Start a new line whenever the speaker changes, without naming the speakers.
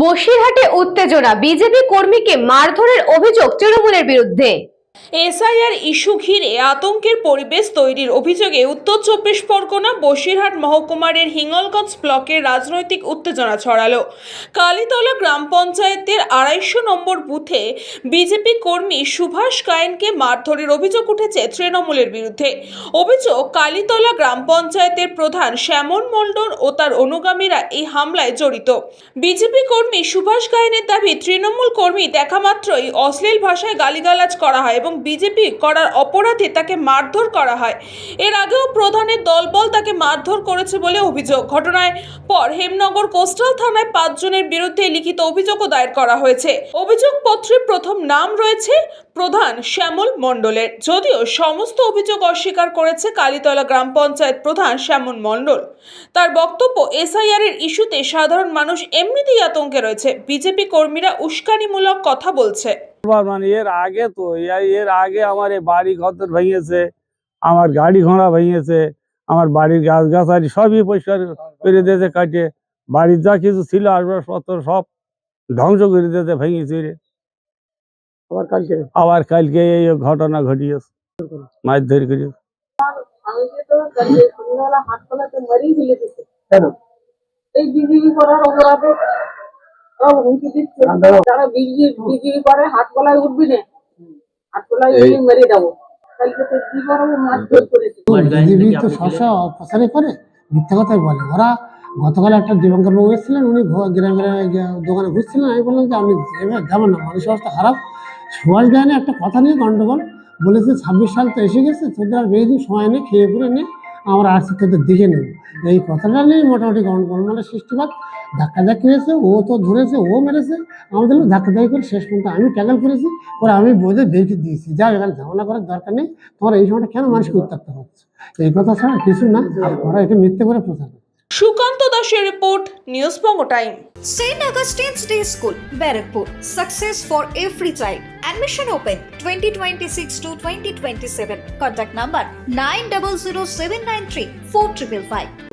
বসিরহাটে উত্তেজনা, বিজেপি কর্মীকে মারধরের অভিযোগ তৃণমূলের বিরুদ্ধে।
এসআইআর ইস্যু ঘিরে আতঙ্কের পরিবেশ তৈরির অভিযোগে উত্তর চব্বিশ পরগনা বসিরহাট মহকুমার হিঙ্গলগঞ্জ ব্লকের রাজনৈতিক উত্তেজনা ছড়ালো। কালীতলা গ্রাম পঞ্চায়েতের ২৫০ নম্বর বুথে বিজেপি কর্মী সুভাষ গায়েনকে মারধরের অভিযোগ উঠেছে তৃণমূলের বিরুদ্ধে। অভিযোগ, কালীতলা গ্রাম পঞ্চায়েতের প্রধান শ্যামল মণ্ডল ও তার অনুগামীরা এই হামলায় জড়িত। বিজেপি কর্মী সুভাষ গায়েনের দাবি, তৃণমূল কর্মী দেখা মাত্রই অশ্লীল ভাষায় গালিগালাজ করা হয় এবং বিজেপি করার অপরাধে তাকে মারধর করা হয়। এর আগেও প্রধানের দলবল তাকে মারধর করেছে বলে অভিযোগ। ঘটনার পর হেমনগর কোস্টাল থানায় ৫ জনের বিরুদ্ধে লিখিত অভিযোগও দায়ের করা হয়েছে। অভিযোগপত্রে প্রথম নাম রয়েছে প্রধান শ্যামল মণ্ডলের, যদিও সমস্ত অভিযোগ অস্বীকার করেছে কালীতলা গ্রাম পঞ্চায়েত প্রধান শ্যামল মণ্ডল। তার বক্তব্য, এসআইআর এর ইস্যুতে সাধারণ মানুষ এমনিতেই আতঙ্কে রয়েছে, বিজেপি কর্মীরা উস্কানিমূলক কথা বলছে।
মানে এর আগে আমার এই বাড়ি ঘর ভেঙেছে, আমার গাড়ি ঘোড়া ভেঙেছে, আমার বাড়ির গাছ গাছালি সবই পরিষ্কার করে দিয়েছে, কাটিয়ে বাড়ির যা কিছু ছিল আসবাবপত্র সব ধ্বংস করে দিয়েছে, ভেঙেছে রে। আবার কালকে এই ঘটনা ঘটিয়েছে, মাছ ধরে করিয়েছে।
এই বিজেপি করার অপরাধে হুমকি দিচ্ছে, যারা বিজেপি করে হাত গলায় উঠবি না, হাত গলায় মেরে যাবো।
বিজেপি তো সবসময় অপপ্রচারই করে, মিথ্যা কথাই বলে ওরা। গতকাল একটা দিবঙ্কর বাবু এসেছিলেন, উনি গ্রামে দোকানে ঘুরছিলেন। আমি বললাম যে আমি যাবো না, মানুষ অবস্থা খারাপ। সুভাষ গায়নে একটা কথা নিয়ে গন্ডগোল বলেছে, ২৬ সাল তো এসে গেছে, তোদের আর বেশি দিন সময় নেই, খেয়ে পরে নেই, আমরা আসছি তোদের দেখে নেব। এই কথাটা নিয়ে মোটামুটি গন্ডগোলমালের সৃষ্টিবাদ, ধাক্কাধাক্কি হয়েছে। ও তো ধরেছে, ও মেরেছে, আমাদের ধাক্কাধাক্কি করে শেষ পর্যন্ত আমি ট্যাকেল করেছি, করে আমি বোঝে বেরিয়ে দিয়েছি, যা এখানে ঝামেলা করার দরকার নেই, তোমরা এই সময়টা কেন মানুষকে উত্তপ্ত হচ্ছে, এই কথা ছাড়া কিছু না। ওরা এটা মিথ্যে করে প্রচার করে।
সুকান্ত দাসের report, news Banga time.
St. Augustine's Day School, Barrackpur. Success for every child. Admission open 2026 to 2027. Contact number 900793 4555.